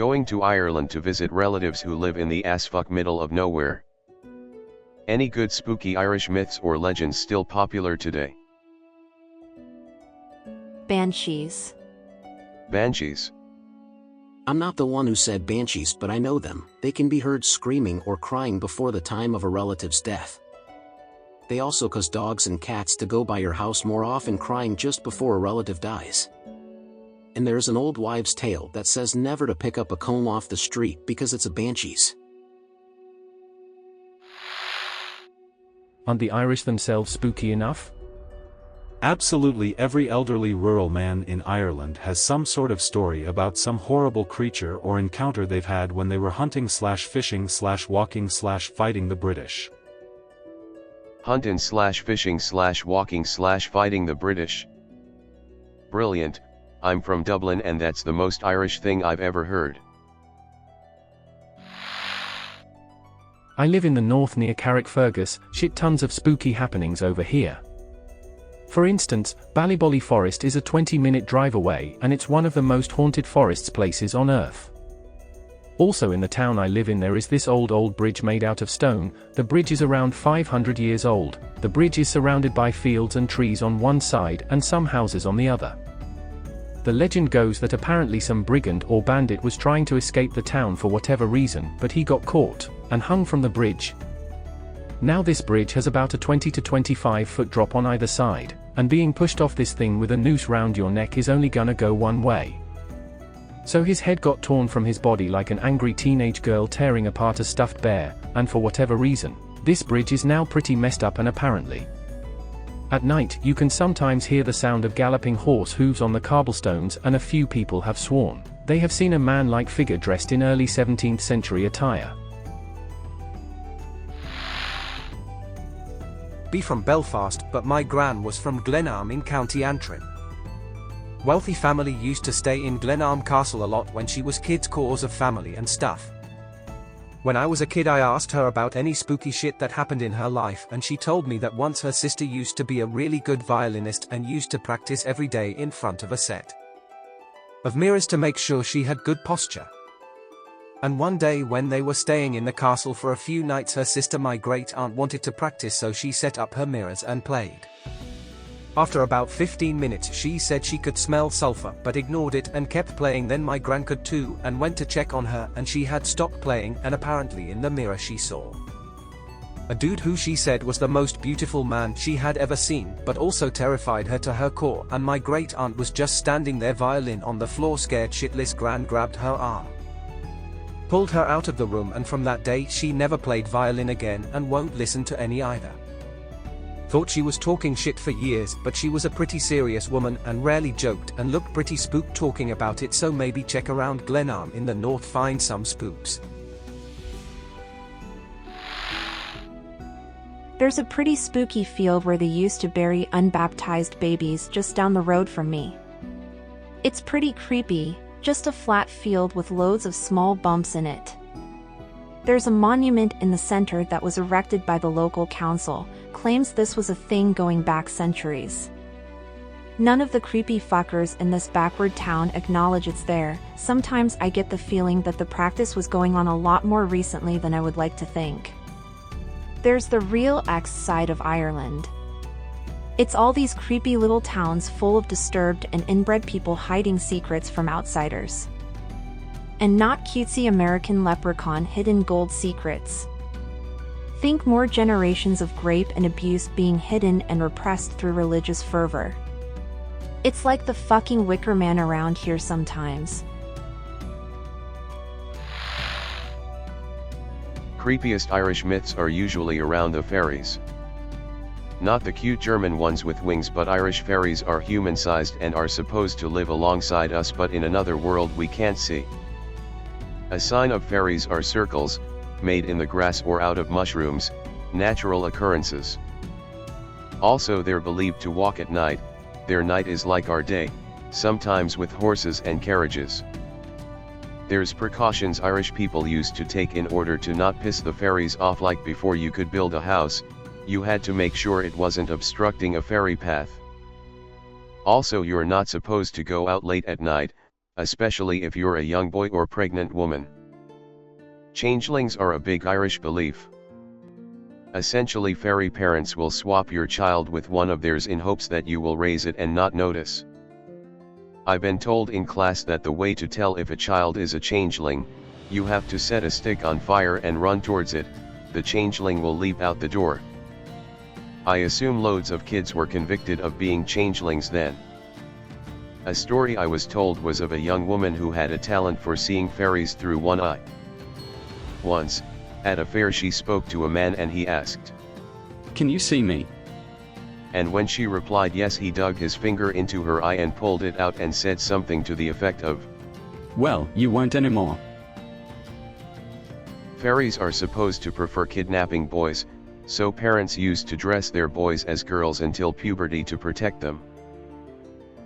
Going to Ireland to visit relatives who live in the as-fuck middle of nowhere. Any good spooky Irish myths or legends still popular today? Banshees. Banshees. I'm not the one who said banshees, but I know them. They can be heard screaming or crying before the time of a relative's death. They also cause dogs and cats to go by your house more often, crying just before a relative dies. And there's an old wives' tale that says never to pick up a comb off the street because it's a banshees. Aren't the Irish themselves spooky enough? Absolutely every elderly rural man in Ireland has some sort of story about some horrible creature or encounter they've had when they were hunting/fishing/walking/fighting the British. Hunting/fishing/walking/fighting the British. Brilliant. I'm from Dublin and that's the most Irish thing I've ever heard. I live in the north near Carrickfergus, shit tons of spooky happenings over here. For instance, Ballybolly Forest is a 20-minute drive away and it's one of the most haunted forests places on earth. Also in the town I live in there is this old bridge made out of stone. The bridge is around 500 years old. The bridge is surrounded by fields and trees on one side and some houses on the other. The legend goes that apparently some brigand or bandit was trying to escape the town for whatever reason, but he got caught and hung from the bridge. Now this bridge has about a 20 to 25 foot drop on either side, and being pushed off this thing with a noose round your neck is only gonna go one way. So his head got torn from his body like an angry teenage girl tearing apart a stuffed bear, and for whatever reason, this bridge is now pretty messed up, and apparently at night you can sometimes hear the sound of galloping horse hooves on the cobblestones, and a few people have sworn they have seen a man-like figure dressed in early 17th century attire. Be from Belfast, but my gran was from Glenarm in County Antrim. Wealthy family used to stay in Glenarm Castle a lot when she was kids, cause of family and stuff. When I was a kid I asked her about any spooky shit that happened in her life, and she told me that once her sister used to be a really good violinist and used to practice every day in front of a set of mirrors to make sure she had good posture. And one day when they were staying in the castle for a few nights, her sister, my great aunt, wanted to practice, so she set up her mirrors and played. After about 15 minutes she said she could smell sulfur but ignored it and kept playing. Then my gran could too and went to check on her, and she had stopped playing, and apparently in the mirror she saw a dude who she said was the most beautiful man she had ever seen, but also terrified her to her core, and my great aunt was just standing there, violin on the floor, scared shitless. Gran grabbed her arm, pulled her out of the room, and from that day she never played violin again and won't listen to any either. Thought she was talking shit for years, but she was a pretty serious woman and rarely joked and looked pretty spooked talking about it, so maybe check around Glenarm in the north, find some spooks. There's a pretty spooky field where they used to bury unbaptized babies just down the road from me. It's pretty creepy, just a flat field with loads of small bumps in it. There's a monument in the center that was erected by the local council, claims this was a thing going back centuries. None of the creepy fuckers in this backward town acknowledge it's there. Sometimes I get the feeling that the practice was going on a lot more recently than I would like to think. There's the real X side of Ireland. It's all these creepy little towns full of disturbed and inbred people hiding secrets from outsiders. And not cutesy American leprechaun hidden gold secrets. Think more generations of rape and abuse being hidden and repressed through religious fervor. It's like the fucking Wicker Man around here sometimes. Creepiest Irish myths are usually around the fairies. Not the cute German ones with wings, but Irish fairies are human-sized and are supposed to live alongside us but in another world we can't see. A sign of fairies are circles, made in the grass or out of mushrooms, natural occurrences. Also they're believed to walk at night. Their night is like our day, sometimes with horses and carriages. There's precautions Irish people used to take in order to not piss the fairies off, like before you could build a house, you had to make sure it wasn't obstructing a fairy path. Also you're not supposed to go out late at night, especially if you're a young boy or pregnant woman. Changelings are a big Irish belief. Essentially, fairy parents will swap your child with one of theirs in hopes that you will raise it and not notice. I've been told in class that the way to tell if a child is a changeling, you have to set a stick on fire and run towards it, the changeling will leap out the door. I assume loads of kids were convicted of being changelings then. A story I was told was of a young woman who had a talent for seeing fairies through one eye. Once, at a fair, she spoke to a man and he asked, "Can you see me?" And when she replied yes, he dug his finger into her eye and pulled it out and said something to the effect of, "Well, you won't anymore." Fairies are supposed to prefer kidnapping boys, so parents used to dress their boys as girls until puberty to protect them.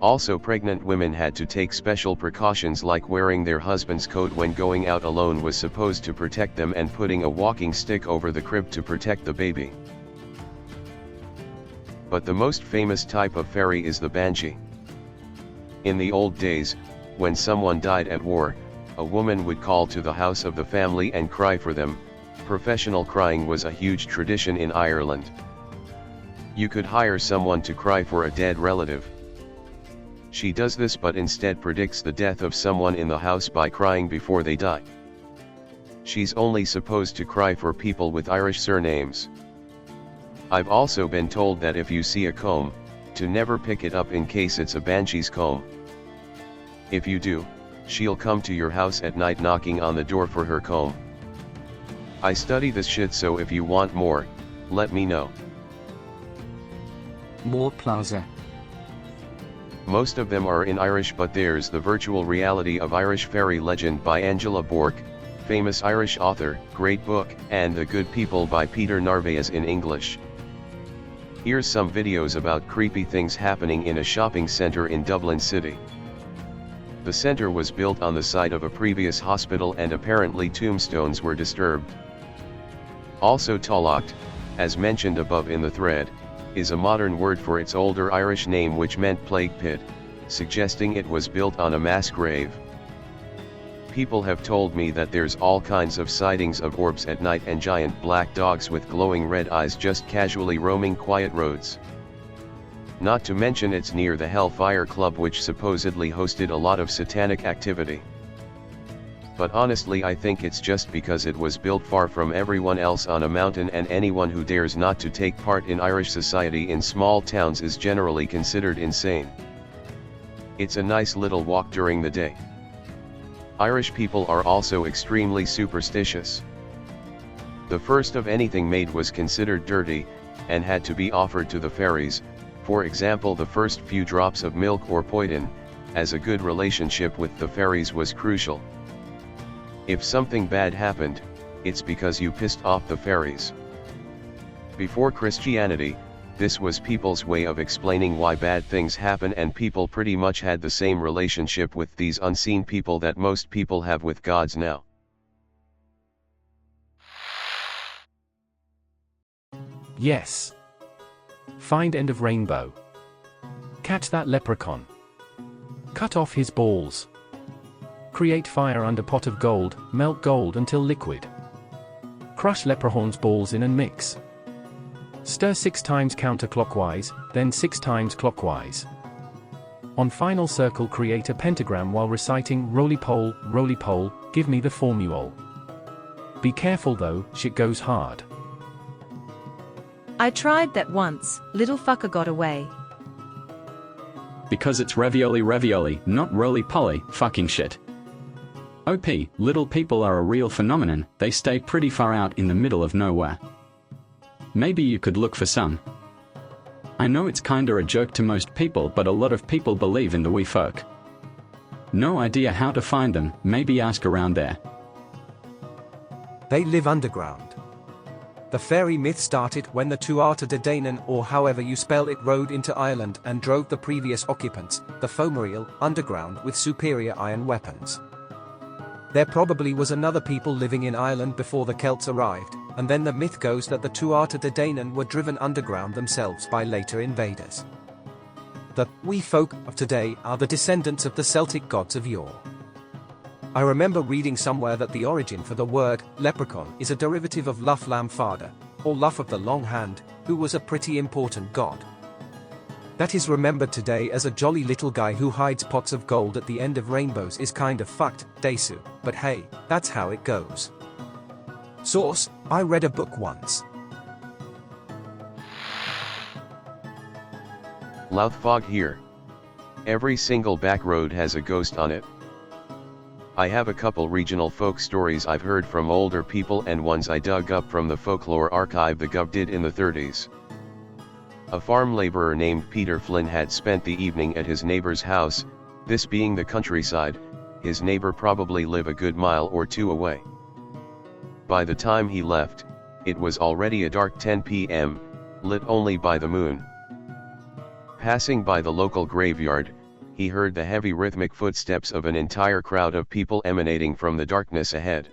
Also, pregnant women had to take special precautions like wearing their husband's coat when going out alone was supposed to protect them, and putting a walking stick over the crib to protect the baby. But the most famous type of fairy is the banshee. In the old days, when someone died at war, a woman would call to the house of the family and cry for them. Professional crying was a huge tradition in Ireland. You could hire someone to cry for a dead relative. She does this but instead predicts the death of someone in the house by crying before they die. She's only supposed to cry for people with Irish surnames. I've also been told that if you see a comb, to never pick it up in case it's a banshee's comb. If you do, she'll come to your house at night knocking on the door for her comb. I study this shit, so if you want more, let me know. More Plaza. Most of them are in Irish, but there's the virtual reality of Irish fairy legend by Angela Bourke, famous Irish author, great book, and The Good People by Peter Narvaez in English. Here's some videos about creepy things happening in a shopping centre in Dublin City. The centre was built on the site of a previous hospital and apparently tombstones were disturbed. Also, Tallaght, as mentioned above in the thread, is a modern word for its older Irish name which meant plague pit, suggesting it was built on a mass grave. People have told me that there's all kinds of sightings of orbs at night and giant black dogs with glowing red eyes just casually roaming quiet roads. Not to mention it's near the Hellfire Club, which supposedly hosted a lot of satanic activity. But honestly, I think it's just because it was built far from everyone else on a mountain, and anyone who dares not to take part in Irish society in small towns is generally considered insane. It's a nice little walk during the day. Irish people are also extremely superstitious. The first of anything made was considered dirty, and had to be offered to the fairies, for example the first few drops of milk or poison, as a good relationship with the fairies was crucial. If something bad happened, it's because you pissed off the fairies. Before Christianity, this was people's way of explaining why bad things happen, and people pretty much had the same relationship with these unseen people that most people have with gods now. Yes. Find end of rainbow. Catch that leprechaun. Cut off his balls. Create fire under pot of gold, melt gold until liquid. Crush leprechaun's balls in and mix. Stir 6 times counterclockwise, then 6 times clockwise. On final circle create a pentagram while reciting roly pole, give me the formule. Be careful though, shit goes hard. I tried that once, little fucker got away. Because it's ravioli, not roly-poly, fucking shit. OP, little people are a real phenomenon, they stay pretty far out in the middle of nowhere. Maybe you could look for some. I know it's kinda a joke to most people, but a lot of people believe in the wee folk. No idea how to find them, maybe ask around there. They live underground. The fairy myth started when the Tuatha De Danann, or however you spell it, rode into Ireland and drove the previous occupants, the Fomorial, underground with superior iron weapons. There probably was another people living in Ireland before the Celts arrived, and then the myth goes that the Tuatha De Danann were driven underground themselves by later invaders. The we folk of today are the descendants of the Celtic gods of yore. I remember reading somewhere that the origin for the word leprechaun is a derivative of Luf Lam Fada, or Luf of the Long Hand, who was a pretty important god. That is remembered today as a jolly little guy who hides pots of gold at the end of rainbows is kind of fucked, Desu, but hey, that's how it goes. Source: I read a book once. Louthfog here. Every single back road has a ghost on it. I have a couple regional folk stories I've heard from older people and ones I dug up from the folklore archive the Gov did in the 30s. A farm laborer named Peter Flynn had spent the evening at his neighbor's house, this being the countryside. His neighbor probably lived a good mile or two away. By the time he left, it was already a dark 10 p.m., lit only by the moon. Passing by the local graveyard, he heard the heavy rhythmic footsteps of an entire crowd of people emanating from the darkness ahead.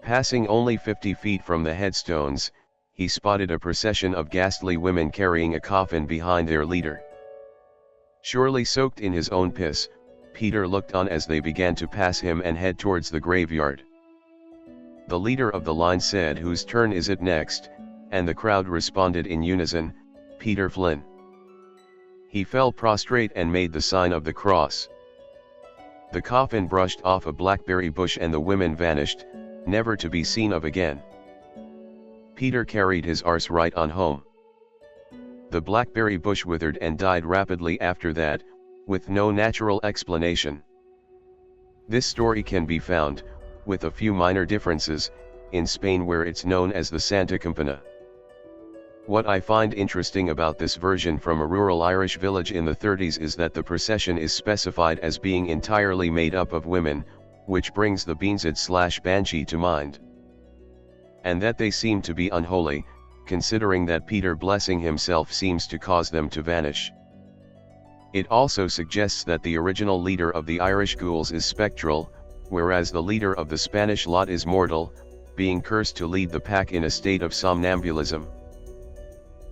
Passing only 50 feet from the headstones, he spotted a procession of ghastly women carrying a coffin behind their leader. Surely soaked in his own piss, Peter looked on as they began to pass him and head towards the graveyard. The leader of the line said, "Whose turn is it next?" and the crowd responded in unison, "Peter Flynn." He fell prostrate and made the sign of the cross. The coffin brushed off a blackberry bush and the women vanished, never to be seen of again. Peter carried his arse right on home. The blackberry bush withered and died rapidly after that, with no natural explanation. This story can be found, with a few minor differences, in Spain where it's known as the Santa Campana. What I find interesting about this version from a rural Irish village in the 30s is that the procession is specified as being entirely made up of women, which brings the Beansid/Banshee to mind. And that they seem to be unholy, considering that Peter blessing himself seems to cause them to vanish. It also suggests that the original leader of the Irish ghouls is spectral, whereas the leader of the Spanish lot is mortal, being cursed to lead the pack in a state of somnambulism.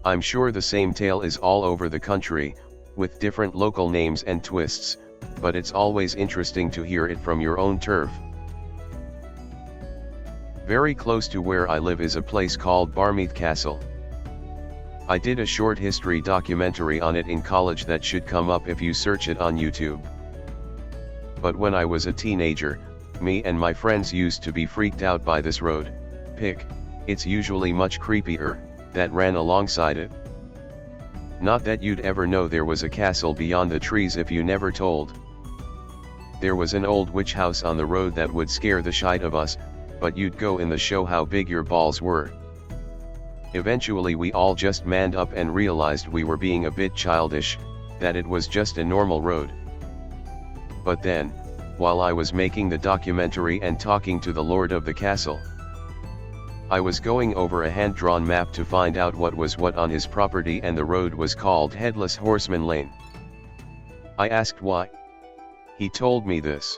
I'm sure the same tale is all over the country, with different local names and twists, but it's always interesting to hear it from your own turf. Very close to where I live is a place called Barmeath Castle. I did a short history documentary on it in college that should come up if you search it on YouTube. But when I was a teenager, me and my friends used to be freaked out by this road, it's usually much creepier, that ran alongside it. Not that you'd ever know there was a castle beyond the trees if you never told. There was an old witch house on the road that would scare the shite of us, but you'd go in the show how big your balls were. Eventually we all just manned up and realized we were being a bit childish, that it was just a normal road. But then, while I was making the documentary and talking to the lord of the castle, I was going over a hand-drawn map to find out what was what on his property, and the road was called Headless Horseman Lane. I asked why. He told me this.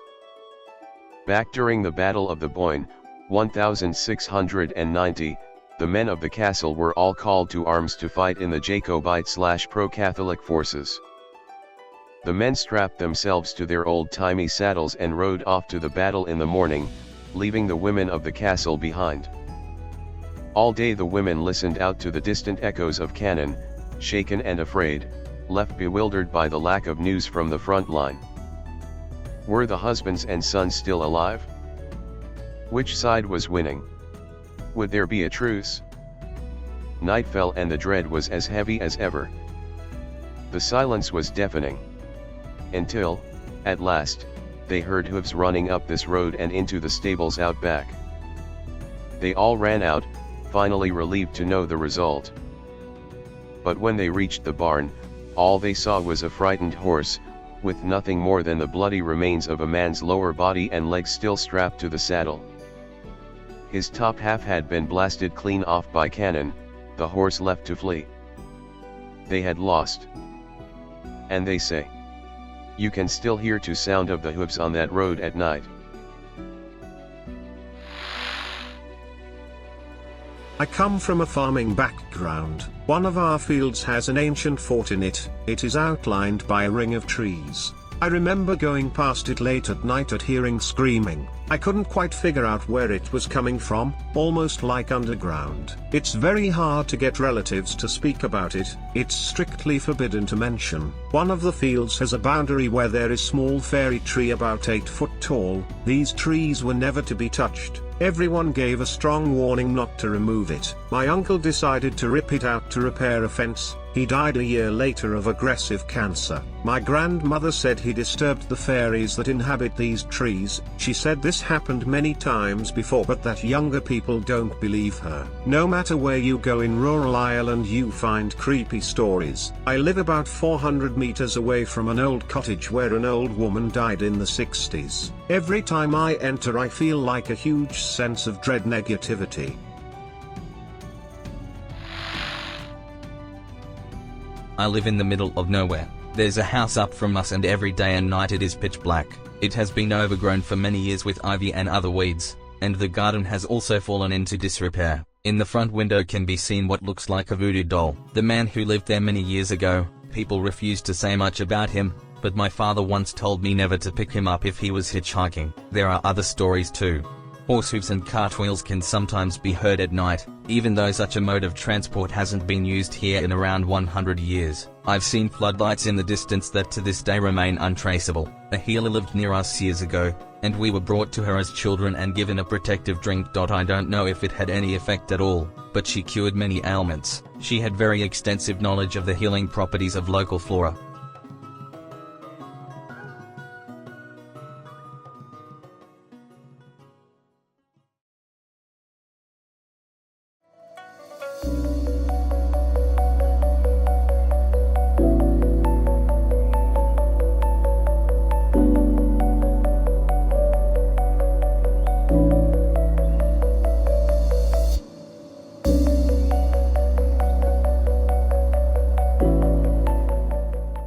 Back during the Battle of the Boyne, 1690, the men of the castle were all called to arms to fight in the Jacobite/pro-Catholic forces. The men strapped themselves to their old-timey saddles and rode off to the battle in the morning, leaving the women of the castle behind. All day the women listened out to the distant echoes of cannon, shaken and afraid, left bewildered by the lack of news from the front line. Were the husbands and sons still alive? Which side was winning? Would there be a truce? Night fell and the dread was as heavy as ever. The silence was deafening. Until, at last, they heard hooves running up this road and into the stables out back. They all ran out, finally relieved to know the result. But when they reached the barn, all they saw was a frightened horse, with nothing more than the bloody remains of a man's lower body and legs still strapped to the saddle. His top half had been blasted clean off by cannon, the horse left to flee. They had lost. And they say, you can still hear the sound of the hooves on that road at night. I come from a farming background. One of our fields has an ancient fort in it. It is outlined by a ring of trees. I remember going past it late at night and hearing screaming. I couldn't quite figure out where it was coming from, almost like underground. It's very hard to get relatives to speak about it. It's strictly forbidden to mention. One of the fields has a boundary where there is small fairy tree about 8 foot tall. These trees were never to be touched. Everyone gave a strong warning not to remove it. My uncle decided to rip it out to repair a fence. He died a year later of aggressive cancer. My grandmother said he disturbed the fairies that inhabit these trees. She said this happened many times before, but that younger people don't believe her. No matter where you go in rural Ireland, you find creepy stories. I live about 400 meters away from an old cottage where an old woman died in the 60s. Every time I enter, I feel like a huge sense of dread negativity. I live in the middle of nowhere. There's a house up from us and every day and night it is pitch black. It has been overgrown for many years with ivy and other weeds, and the garden has also fallen into disrepair. In the front window can be seen what looks like a voodoo doll. The man who lived there many years ago, people refused to say much about him, but my father once told me never to pick him up if he was hitchhiking. There are other stories too. Horse hooves and cartwheels can sometimes be heard at night, even though such a mode of transport hasn't been used here in around 100 years. I've seen floodlights in the distance that to this day remain untraceable. A healer lived near us years ago, and we were brought to her as children and given a protective drink. I don't know if it had any effect at all, but she cured many ailments. She had very extensive knowledge of the healing properties of local flora.